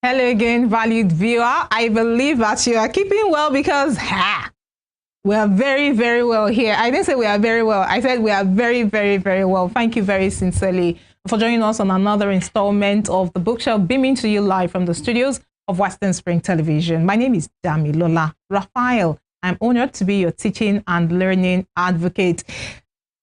Hello again, valued viewer. I believe that you are keeping well because we are very, very well here. I didn't say we are very well. I said we are very, very, very well. Thank you very sincerely for joining us on another installment of The Bookshelf, beaming to you live from the studios of Western Spring Television. My name is Damilola Raphael. I'm honored to be your teaching and learning advocate.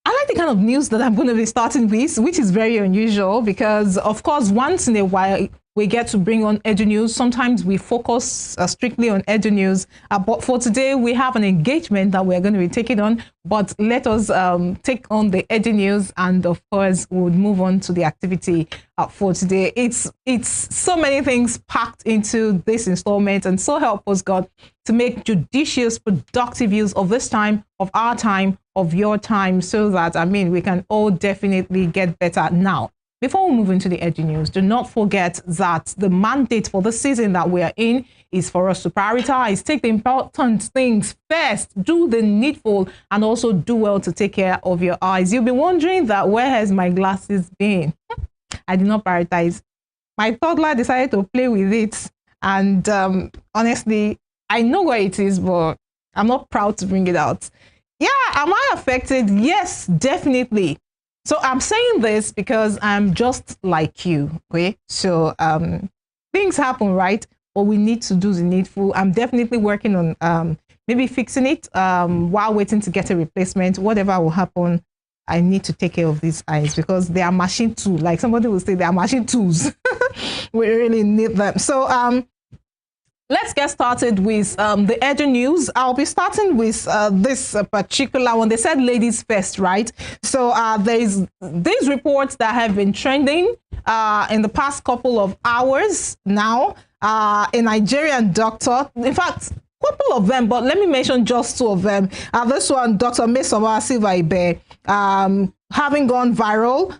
I like the kind of news that I'm going to be starting with, which is very unusual because, of course, once in a while, we get to bring on edu news. Sometimes we focus strictly on edu news, but for today we have an engagement that we're going to be taking on. But let us take on the edu news, and of course we'll move on to the activity for today. It's so many things packed into this installment, and so help us God to make judicious, productive use of this time, of our time, of your time, so that we can all definitely get better now. Before we move into the edu news, do not forget that the mandate for the season that we are in is for us to prioritize, take the important things first, do the needful, and also do well to take care of your eyes. You'll be wondering that where has my glasses been? I did not prioritize. My toddler decided to play with it, and honestly, I know where it is, but I'm not proud to bring it out. Yeah, am I affected? Yes, definitely. So I'm saying this because I'm just like you, okay? So things happen, right? But we need to do the needful. I'm definitely working on maybe fixing it while waiting to get a replacement. Whatever will happen, I need to take care of these eyes because they are machine tools. Like somebody will say, they are machine tools. We really need them. So let's get started with the edu news. I'll be starting with this particular one. They said ladies first, right? So there's these reports that have been trending in the past couple of hours now. A Nigerian doctor, in fact, couple of them, but let me mention just two of them. This one, Dr. Mesoma Silva Ibe, having gone viral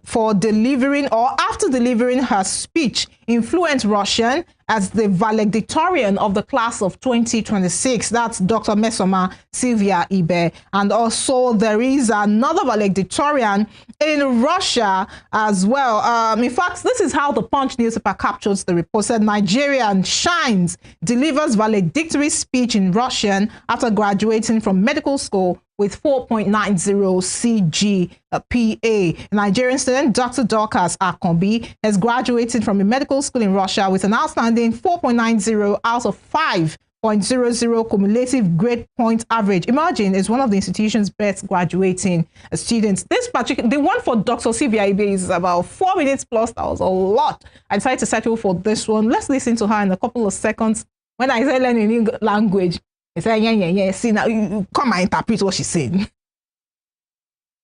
for delivering or after delivering her speech in fluent Russian as the valedictorian of the class of 2026. That's Dr. Mesoma Silva Ibe. And also there is another valedictorian in Russia as well. In fact, this is how the Punch newspaper captures the report. Said Nigerian shines, delivers valedictory speech in Russian after graduating from medical school with 4.90 CGPA. Nigerian student Dr. Dorcas Akombi has graduated from a medical school in Russia with an outstanding 4.90 out of 5.00 cumulative grade point average. Imagine, it's one of the institution's best graduating students. This particular, the one for Dr. Silva Ibe is about 4 minutes plus. That was a lot. I decided to settle for this one. Let's listen to her in a couple of seconds. When I say learn a new language, I say, yeah. See, now you come and interpret what she said.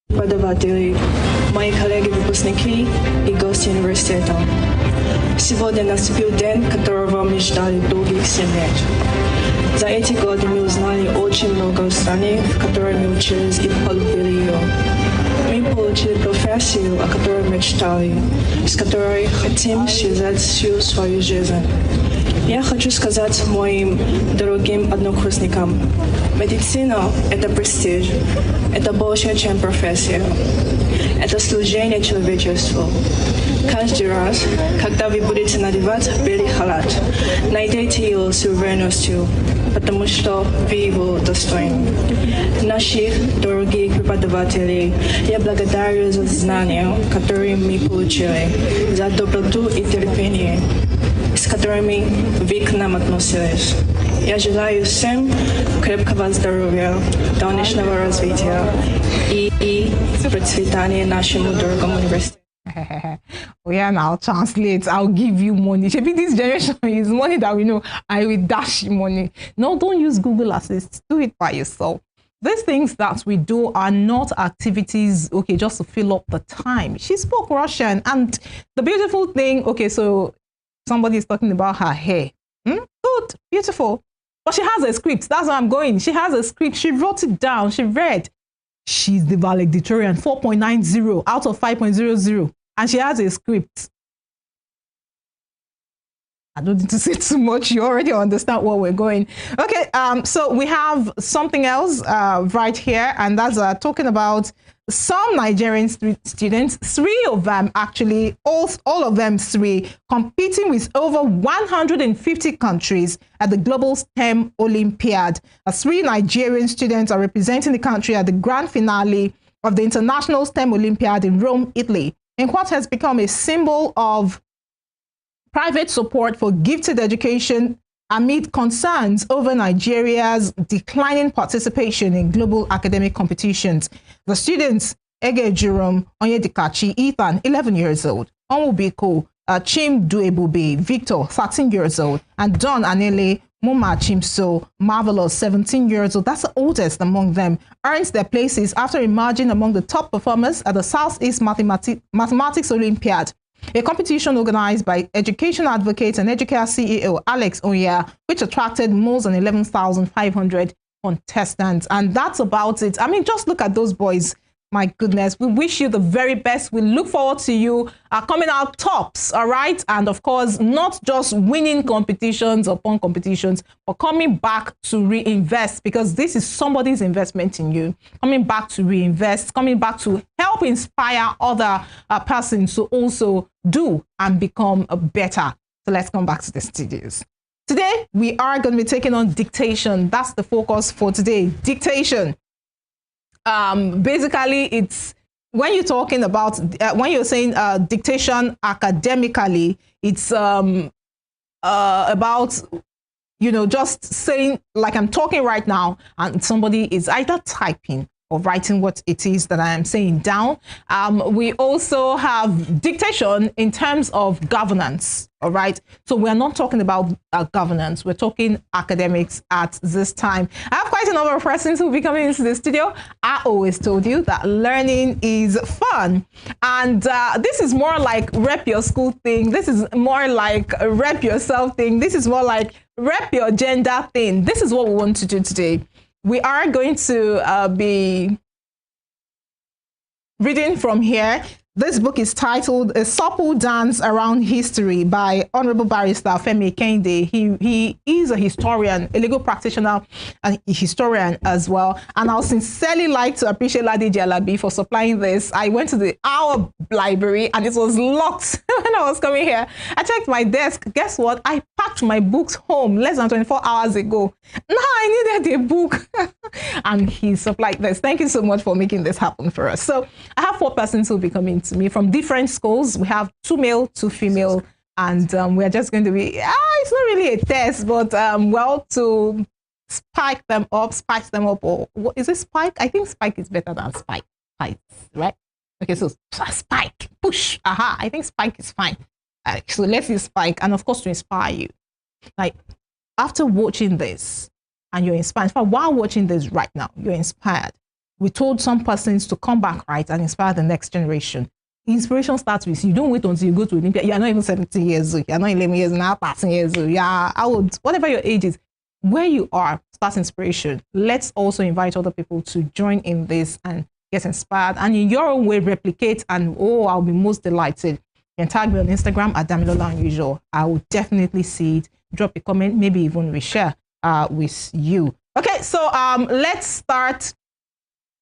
Преподаватели, мои коллеги-выпускники и гости университета. Сегодня наступил день, которого мы ждали долгих 7 лет. За эти годы мы узнали очень много о стране, в которой мы учились и полюбили ее. Мы получили профессию, о которой мечтали, с которой хотим связать всю свою жизнь. Я хочу сказать моим дорогим однокурсникам, медицина – это престиж, это больше, чем профессия, это служение человечеству. Каждый раз, когда вы будете надевать белый халат, найдите его с уверенностью, потому что вы его достойны. Наших дорогих преподавателей я благодарю за знания, которые мы получили, за доброту и терпение, с которыми вы к нам относились. Я желаю всем крепкого здоровья, дальнейшего развития и процветания нашему дорогому университету. Oh yeah, now I'll translate. I'll give you money. Maybe this generation is money that we know. I will dash you money. No, don't use Google Assist. Do it by yourself. These things that we do are not activities, okay, just to fill up the time. She spoke Russian, and the beautiful thing, okay, so somebody is talking about her hair. Good, beautiful. But she has a script. That's where I'm going. She has a script. She wrote it down. She read. She's the valedictorian, 4.90 out of 5.00. And she has a script. I don't need to say too much. You already understand where we're going. Okay, so we have something else right here, and that's talking about some Nigerian students, 3 of them actually, all of them 3, competing with over 150 countries at the Global STEM Olympiad. 3 Nigerian students are representing the country at the grand finale of the International STEM Olympiad in Rome, Italy, in what has become a symbol of private support for gifted education amid concerns over Nigeria's declining participation in global academic competitions. The students, Ege Jerome Onyedikachi, Ethan, 11 years old, Onwubiko Chim Duebube, Victor, 13 years old, and Don Anele Muma Chimso, Marvelous, 17 years old, that's the oldest among them, earns their places after emerging among the top performers at the Southeast Mathematics Olympiad, a competition organized by education advocate and Educare CEO Alex Onya, which attracted more than 11,500 contestants. And that's about it. I mean, just look at those boys. My goodness, we wish you the very best. We look forward to you coming out tops, all right? And of course, not just winning competitions upon competitions, but coming back to reinvest, because this is somebody's investment in you. Coming back to reinvest, coming back to help inspire other persons to also do and become better. So let's come back to the studios. Today, we are going to be taking on dictation. That's the focus for today, dictation. Basically, it's when you're talking about when you're saying dictation academically, it's about, you know, just saying like I'm talking right now, and somebody is either typing or writing what it is that I am saying down. We also have dictation in terms of governance. All right. So we're not talking about governance. We're talking academics at this time. I have quite a number of persons who will be coming into the studio. I always told you that learning is fun. And this is more like rep your school thing. This is more like a rep yourself thing. This is more like rep your gender thing. This is what we want to do today. We are going to be reading from here. This book is titled A Supple Dance Around History by Honorable Barrister Femi Kende. He is a historian, a legal practitioner, and a historian as well. And I'll sincerely like to appreciate Ladi Jalabi for supplying this. I went to our library and it was locked when I was coming here. I checked my desk. Guess what? I packed my books home less than 24 hours ago. Now I needed a book. And he supplied this. Thank you so much for making this happen for us. So I have 4 persons who will be coming to me from different schools. We have 2 male, 2 female, and we're just going to be, it's not really a test, but well, to spice them up, or what is it, spike? I think spike is better than spike, right? Okay, so spike, push, I think spike is fine. So let's use spike, and of course to inspire you. Like after watching this, and you're inspired, in fact, while watching this right now, you're inspired. We told some persons to come back, right, and inspire the next generation. Inspiration starts with you. Don't wait until you go to Olympia. You're not even 17 years old. You're not 11 years now, 13 years old. Yeah, I would, whatever your age is, where you are, starts inspiration. Let's also invite other people to join in this and get inspired, and in your own way replicate. And I'll be most delighted. You can tag me on Instagram at Damilola Unusual. I will definitely see it. Drop a comment, maybe even we share with you. Okay, so let's start.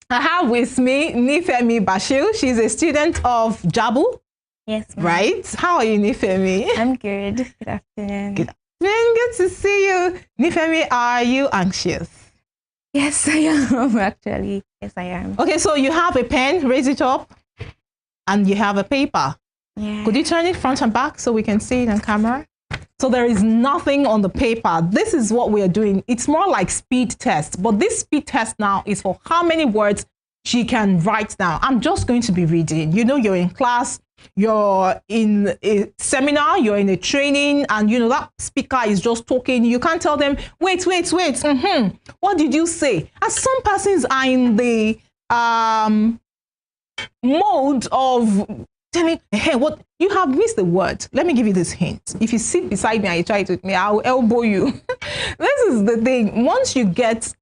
I have with me Nifemi Bashir. She's a student of Jabu. Yes, ma'am. Right? How are you, Nifemi? I'm good. Good afternoon. Good afternoon. Good to see you. Nifemi, are you anxious? Yes, I am, actually. Yes, I am. Okay, so you have a pen, raise it up, and you have a paper. Yeah. Could you turn it front and back so we can see it on camera? So there is nothing on the paper. This is what we are doing. It's more like speed test, but this speed test now is for how many words she can write down. I'm just going to be reading. You know, you're in class, you're in a seminar, you're in a training, and you know that speaker is just talking. You can't tell them, wait. What did you say? And some persons are in the mode of telling, hey, what you have missed the word. Let me give you this hint. If you sit beside me and you try it with me, I'll elbow you. This is the thing. Once you get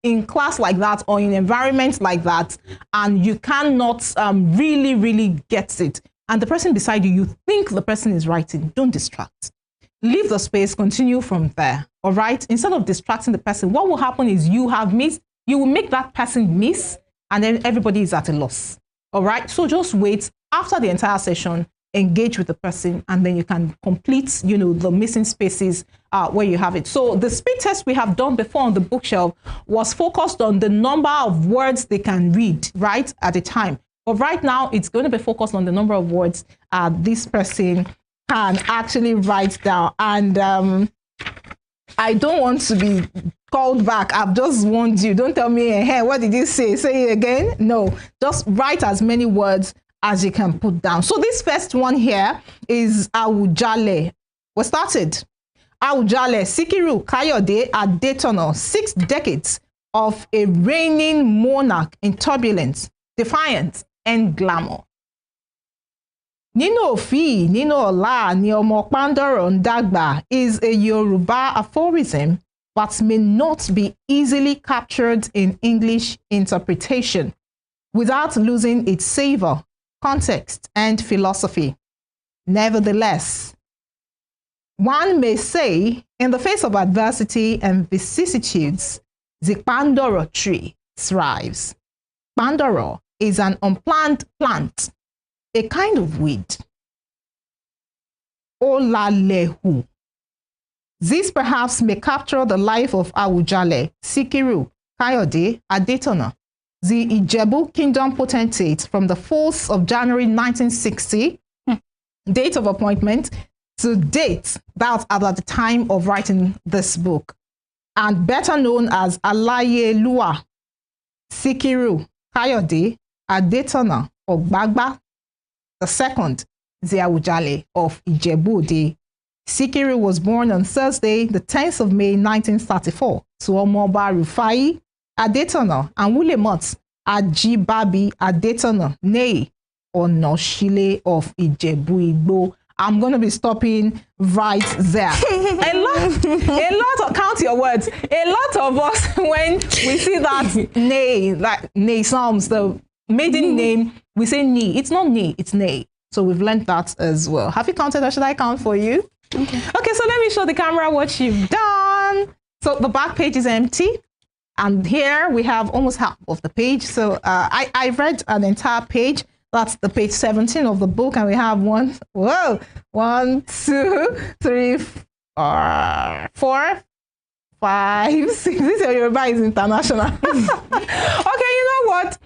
in class like that or in environments like that, and you cannot really get it, and the person beside you, you think the person is writing, don't distract. leave the space, continue from there. All right. Instead of distracting the person, what will happen is you will make that person miss, and then everybody is at a loss. All right. So just wait after the entire session, engage with the person, and then you can complete, the missing spaces where you have it. So the speed test we have done before on the bookshelf was focused on the number of words they can read, right, at a time. But right now, it's going to be focused on the number of words this person can actually write down. And I don't want to be called back. I've just warned you. Don't tell me, hey, what did you say? Say it again. No, just write as many words as you can put down. So this first one here is Awujale. We started. Awujale, Sikiru Kayode Adetono, 6 decades of a reigning monarch in turbulence, defiance, and glamour. Nino Fi, Nino Ola, ni Omo Pandoro Ndagba is a Yoruba aphorism but may not be easily captured in English interpretation without losing its savor, context, and philosophy. Nevertheless, one may say, in the face of adversity and vicissitudes, the Pandoro tree thrives. Pandoro is an unplanned plant, a kind of weed. Olalehu. This perhaps may capture the life of Awujale, Sikiru Kayode Adetono, the Ijebu Kingdom potentate from the 4th of January 1960, date of appointment, to date, that's at the time of writing this book, and better known as Alayelua Sikiru Kayode Adetono Ogbagba II, the Awujale of Ijebu-Ode. Sikiru was born on Thursday, the 10th of May 1934, to Omoba Rufai Adetono and Wulemot Ajibabi Adetono, nay, Onoshile of Ijebu-Igbo. I'm going to be stopping right there. a lot of, count your words, a lot of us, when we see that nay, like nay sounds, the maiden name, we say ni. It's not ni, it's nay. So we've learned that as well. Have you counted, or should I count for you? Okay, so let me show the camera what you've done. So the back page is empty. And here we have almost half of the page. So I read an entire page. That's the page 17 of the book. And we have 1, 2, 3, 4, 5, 6. This Yoruba is international. Okay, you know what?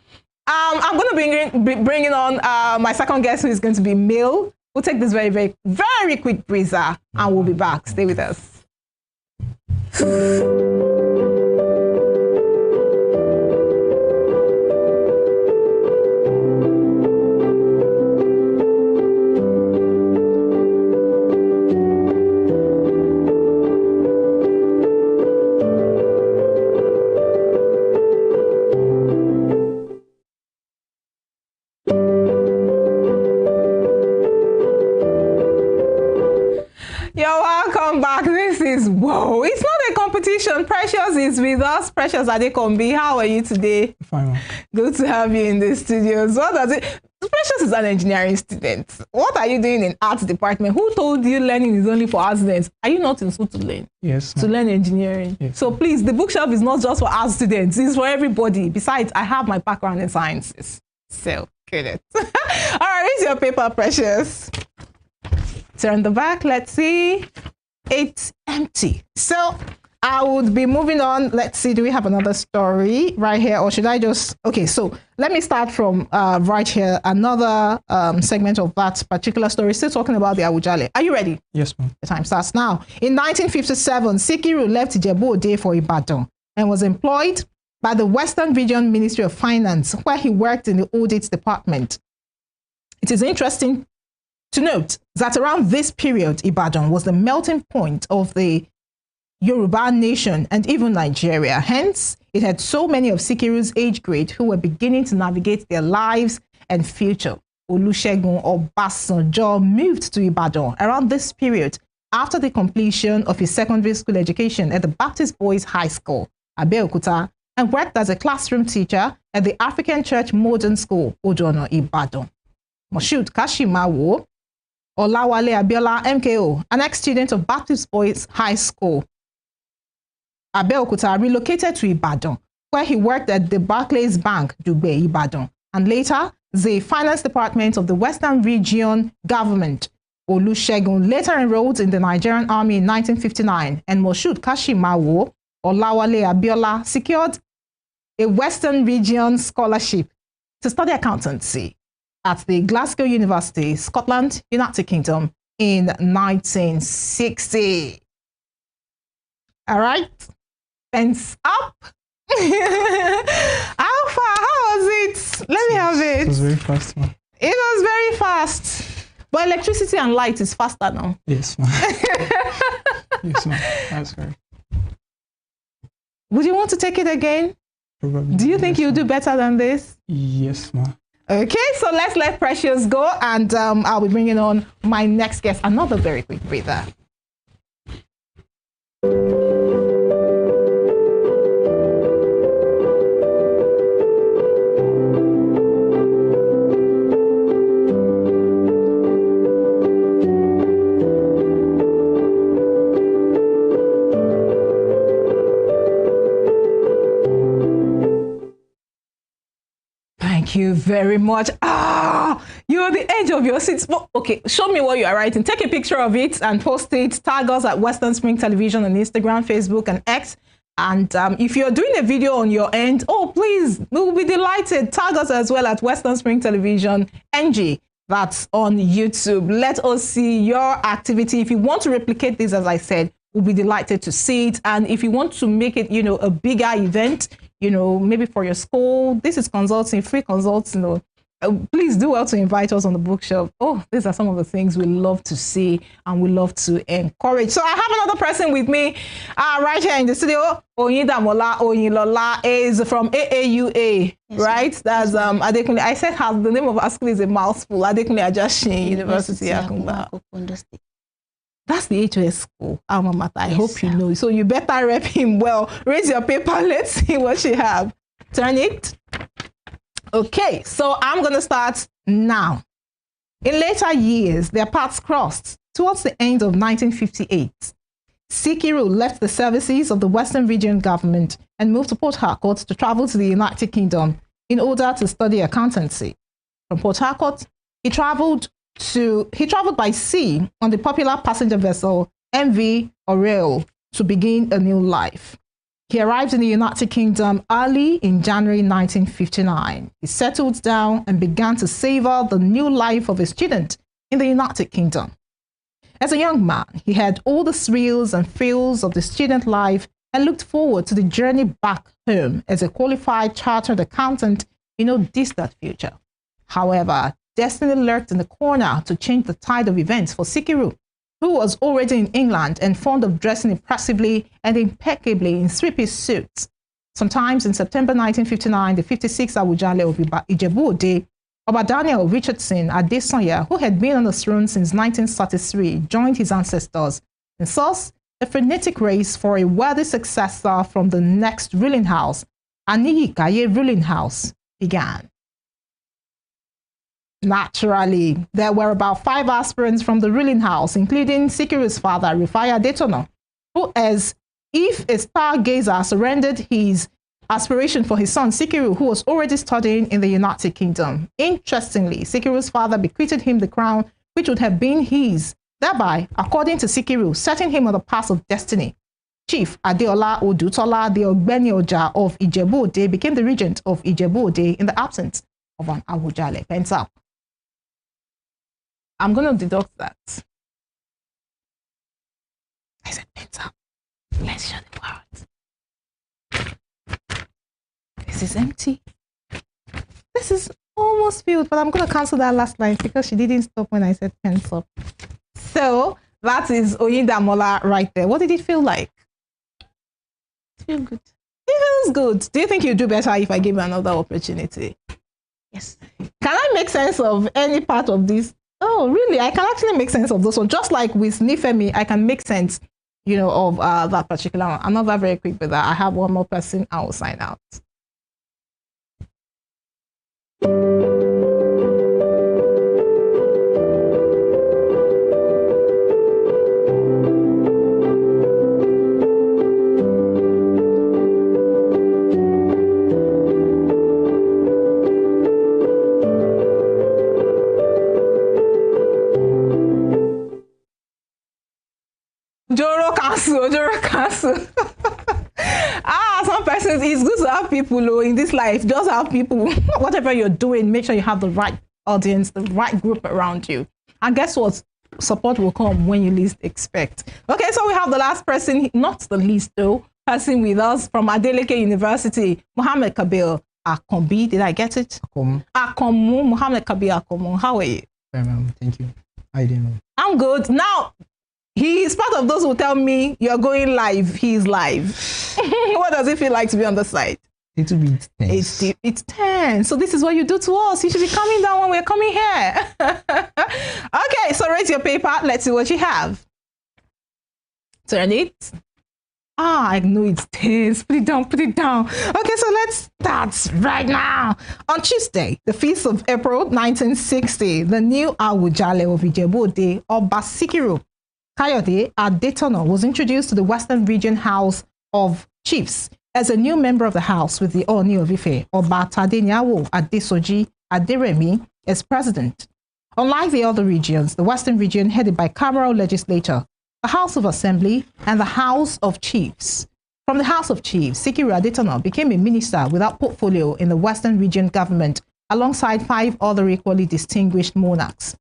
I'm going to be bringing on my second guest, who is going to be Mil. We'll take this very, very, very quick breather, and we'll be back. Stay with us. Whoa, it's not a competition. Precious is with us. Precious Adekombi, how are you today? Fine. Good to have you in the studios. What does it? Precious is an engineering student. What are you doing in arts department? Who told you learning is only for art students? Are you not in school to learn? Yes. To learn engineering. Yes. So please, the bookshelf is not just for art students. It's for everybody. Besides, I have my background in sciences. So, get it. All right, here's your paper, Precious. Turn the back. Let's see. It's empty. So I would be moving on. Let's see, do we have another story right here, or should I just, okay, so let me start from right here, another segment of that particular story, still talking about the Awujale. Are you ready? Yes, ma'am. The time starts now. In 1957, Sikiru left Ijebu-Ode for Ibadan and was employed by the Western Region Ministry of Finance, where he worked in the audit department. It is interesting to note that around this period, Ibadan was the melting point of the Yoruba nation and even Nigeria. Hence, it had so many of Sikiru's age grade who were beginning to navigate their lives and future. Olusegun Obasanjo moved to Ibadan around this period after the completion of his secondary school education at the Baptist Boys High School, Abeokuta, and worked as a classroom teacher at the African Church Modern School, Ojono, Ibadan. Moshood Kashimawo Olawale Abiola, MKO, an ex-student of Baptist Boys High School, Abeokuta, relocated to Ibadan, where he worked at the Barclays Bank, Dugbe, Ibadan, and later the finance department of the Western Region government. Olusegun later enrolled in the Nigerian Army in 1959, and Moshood Kashimawo Olawale Abiola secured a Western Region scholarship to study accountancy at the Glasgow University, Scotland, United Kingdom in 1960. All right, pens up. Alpha, how was it? Let me have it. It was very fast, man. It was very fast. But electricity and light is faster now. Yes, ma'am. Yes, ma'am. That's correct. Would you want to take it again? Probably. Do you think you'll do better than this? Yes, ma'am. Okay, so let's let Precious go, and I'll be bringing on my next guest, another very quick breather. Thank you very much. You're the edge of your seats. Well, okay, show me what you are writing. Take a picture of it and post it. Tag us at Western Spring Television on Instagram, Facebook, and X. And if you're doing a video on your end, please, we'll be delighted. Tag us as well at Western Spring Television NG. That's on YouTube. Let us see your activity. If you want to replicate this, as I said, we'll be delighted to see it. And if you want to make it, a bigger event, maybe for your school, this is consulting, free consulting, please do well to invite us on the bookshop. These are some of the things we love to see and we love to encourage. So I have another person with me right here in the studio. Oyindamola Oyinlola is from AAUA, yes, right? That's Adekunle. I said the name of our school is a mouthful. Adekunle Ajashin University, Akumba. That's the HOS school, alma mater. I hope you know. So you better rep him well. Raise your paper. Let's see what you have. Turn it. Okay, so I'm going to start now. In later years, their paths crossed. Towards the end of 1958, Sikiru left the services of the Western Region government and moved to Port Harcourt to travel to the United Kingdom in order to study accountancy. From Port Harcourt, he traveled by sea on the popular passenger vessel MV Oriole to begin a new life. He arrived in the United Kingdom early in January 1959. He settled down and began to savor the new life of a student in the United Kingdom. As a young man, he had all the thrills and feels of the student life and looked forward to the journey back home as a qualified chartered accountant in no distant future. However, destiny lurked in the corner to change the tide of events for Sikiru, who was already in England and fond of dressing impressively and impeccably in three-piece suits. Sometimes in September 1959, the 56th Awujale of Ijebu-Ode, Oba Daniel Richardson Adesanya, who had been on the throne since 1933, joined his ancestors. And thus, a frenetic race for a worthy successor from the next ruling house, Aniyikaye ruling house, began. Naturally, there were about 5 aspirants from the ruling house, including Sikiru's father, Rufai Adetono, who, as if a stargazer, surrendered his aspiration for his son, Sikiru, who was already studying in the United Kingdom. Interestingly, Sikiru's father bequeathed him the crown, which would have been his, thereby, according to Sikiru, setting him on the path of destiny. Chief Adeola Odutola, the Ogbeni Oja of Ijebu-Ode, became the regent of Ijebu-Ode in the absence of an Awujale. Pens up. I'm going to deduct that. I said pens up. Let's show the world. This is empty. This is almost filled, but I'm going to cancel that last line because she didn't stop when I said pens up. So that is Oyindamola right there. What did it feel like? It feels good. It feels good. Do you think you'd do better if I give you another opportunity? Yes. Can I make sense of any part of this? Oh, really? I can actually make sense of this one. Just like with Nifemi, I can make sense, of that particular one. Another very quick with that. I have one more person. I will sign out. Joro cancel, Joro cancel. Some persons, it's good to have people in this life. Just have people, whatever you're doing, make sure you have the right audience, the right group around you. And guess what? Support will come when you least expect. Okay, so we have the last person, not the least though, person with us from Adeleke University, Mohammed Kabir Akombi. Did I get it? Akomu, Mohammed Kabir Akomu. How are you? Thank you. I didn't know. I'm good. Now, he is part of those who tell me you're going live. He's live. What does it feel like to be on the site? It will be tense. It's tense. So this is what you do to us. You should be coming down when we're coming here. Okay, so raise your paper. Let's see what you have. Turn it. I know it's tense. Put it down, put it down. Okay, so let's start right now. On Tuesday, the 5th of April, 1960, the new Awujale of Ijebu-Ode, Oba Sikiru Kayode Adetono, was introduced to the Western Region House of Chiefs as a new member of the House with the Ooni of Ife, Oba Tadenyawo Adesoji Aderemi, as president. Unlike the other regions, the Western Region, headed by cameral legislature, the House of Assembly, and the House of Chiefs. From the House of Chiefs, Sikiru Adetono became a minister without portfolio in the Western Region government alongside 5 other equally distinguished monarchs.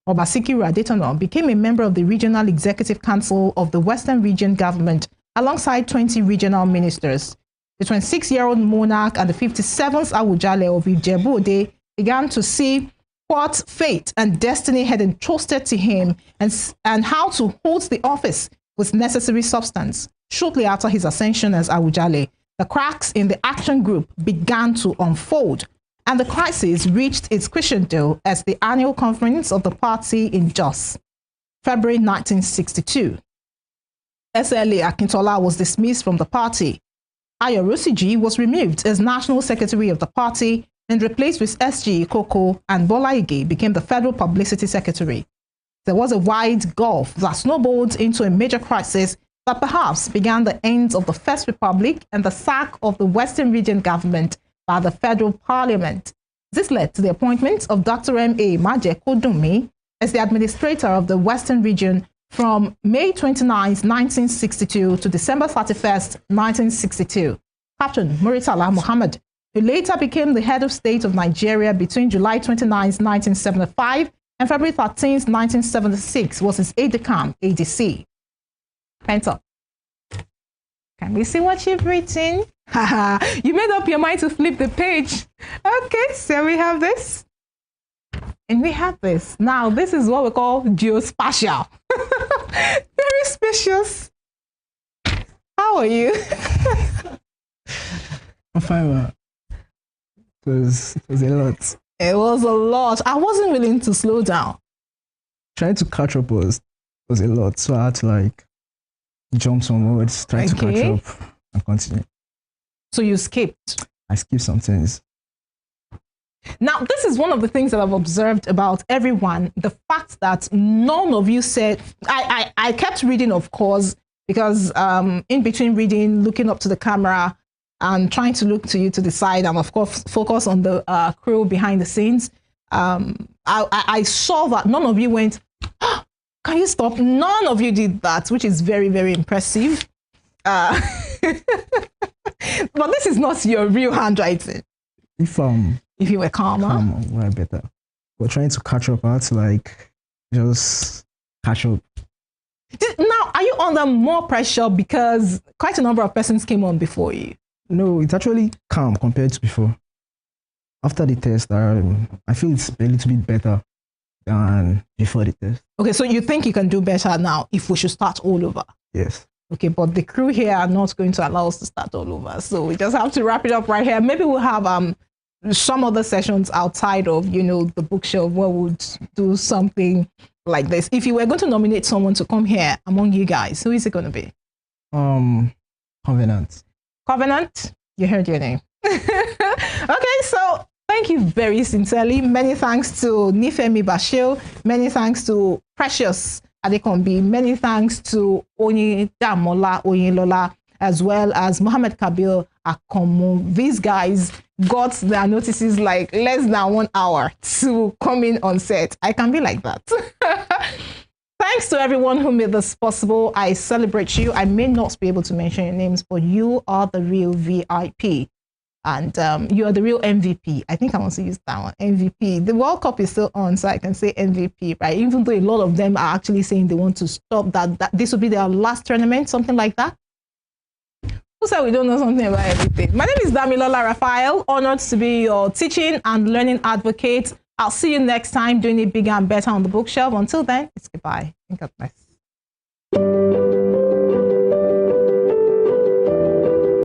Oba Sikiru Adetono became a member of the Regional Executive Council of the Western Region government alongside 20 regional ministers. The 26-year-old monarch and the 57th Awujale of Ijebu-Ode began to see what fate and destiny had entrusted to him and how to hold the office with necessary substance. Shortly after his ascension as Awujale, the cracks in the action group began to unfold, and the crisis reached its crescendo as the annual conference of the party in Jos, February 1962. SLA Akintola was dismissed from the party. Ayo Rosiji was removed as national secretary of the party and replaced with SG Koko, and Bola Ige became the federal publicity secretary. There was a wide gulf that snowballed into a major crisis that perhaps began the end of the First Republic and the sack of the Western Region government by the federal parliament. This led to the appointment of Dr. M.A. Maje Kodunmi as the administrator of the Western Region from May 29, 1962 to December 31, 1962. Captain Muritala Muhammad, who later became the head of state of Nigeria between July 29, 1975 and February 13, 1976, was his aide-de-camp, ADC. Pent up. Can we see what you've written? You made up your mind to flip the page. Okay, so we have this. And we have this. Now, this is what we call geospatial. Very spacious. How are you? I'm fine, man. It was a lot. It was a lot. I wasn't willing to slow down. Trying to catch up was a lot, so I had to jump some words, try to catch up and continue. So you skipped? I skipped some things. Now, this is one of the things that I've observed about everyone. The fact that none of you said, I kept reading, of course, because in between reading, looking up to the camera and trying to look to you to the side and, of course, focus on the crew behind the scenes, I saw that none of you went, oh, can you stop? None of you did that, which is very, very impressive. But this is not your real handwriting. If you were calmer, we're better. We're trying to catch up. I had to just catch up. Now, are you under more pressure because quite a number of persons came on before you? No, it's actually calm compared to before. After the test, I feel it's a little bit better than before the test. Okay, so you think you can do better now if we should start all over? Yes. Okay, but the crew here are not going to allow us to start all over. So we just have to wrap it up right here. Maybe we'll have some other sessions outside of, the bookshelf where we'll do something like this. If you were going to nominate someone to come here among you guys, who is it going to be? Covenant. Covenant? You heard your name. Okay, so thank you very sincerely. Many thanks to Nifemi Bashil. Many thanks to Precious Adekombi. Many thanks to Oni Damola Oyinlola, as well as Mohammed Kabir Akomu. These guys got their notices less than 1 hour to come in on set. I can be like that. Thanks to everyone who made this possible. I celebrate you. I may not be able to mention your names, but you are the real VIP. And you are the real MVP. I think I want to use that one, MVP. The World Cup is still on, so I can say MVP, right? Even though a lot of them are actually saying they want to stop that this will be their last tournament, something like that. Who said we don't know something about everything? My name is Damilola Raphael. Honored to be your teaching and learning advocate. I'll see you next time doing it bigger and better on the bookshelf. Until then, it's goodbye. God bless.